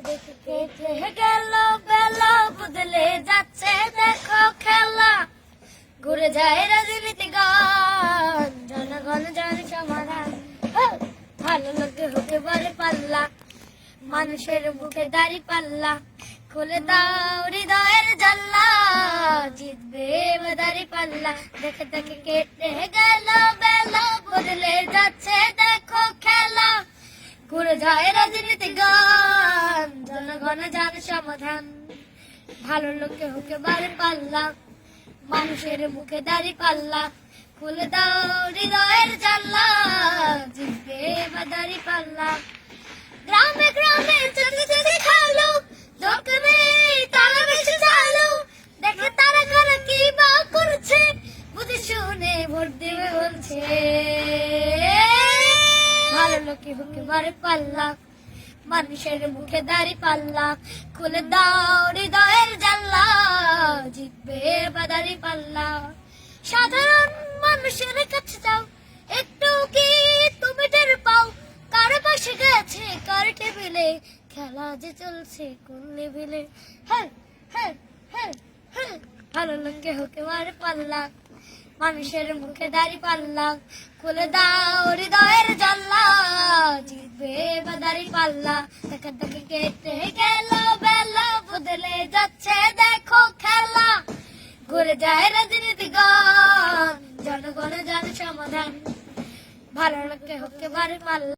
দেখে কেটে গেল বেলা, বদলে যাচ্ছে দেখো খেলা। ঘুরে যায় রাজনীতি গান, জনগণ জন সমাধান। ভালো লোকে হতে পারে পাল্লা, মানুষের বুকে দাড়ি পাল্লা। খুলে দাও হৃদয়ের জানলা, জিতবে দাড়ি পাল্লা। দেখে দেখে কেটে গেল বেলা, বদলে যাচ্ছে দেখো খেলা। ঘুরে যায় রাজনীতি গান, জনগণ জান সমাধান। ভালো লোকে হতে পারে পাল্লা, মানুষের মুখে দাড়ি পাল্লা। খুলে দাও হৃদয়ের জানলা, জিতবে দাড়ি পাল্লা। গ্রামে গ্রামে চলে চলে খালো, দোকানে তারা বেশি চালো। দেখে তারা কারা কি বা করছে, বুঝে শুনে ভোট দেবে বলছে। ভালো লোকে হতে পারে পাল্লা, মানুষের মুখে দাড়ি পাল্লা। খুলে দাও হৃদয়ের জানলা, জিতবে দাড়ি পাল্লা। সাধারণ মানুষের কাছে যাও, একটু কি তুমি টের পাও? কার পাশে গেছে কার টেবিলে, খেলা যে চলছে কোন লেভেলে। হ্যাঁ হ্যাঁ হ্যাঁ হ্যাঁ, ভালো লোকে হতে পারে পাল্লা, মানুষের মুখে দাড়ি পাল্লা। খুলে দাও হৃদয়ের জানলা, জিতবে দাড়ি পাল্লা। দেখে দেখে কেটে গেল বেলা, বদলে যাচ্ছে দেখো খেলা। ঘুরে যায় রাজনীতি গান, জনগণ জান সমাধান। ভালো লোকে হতে পারে পাল্লা।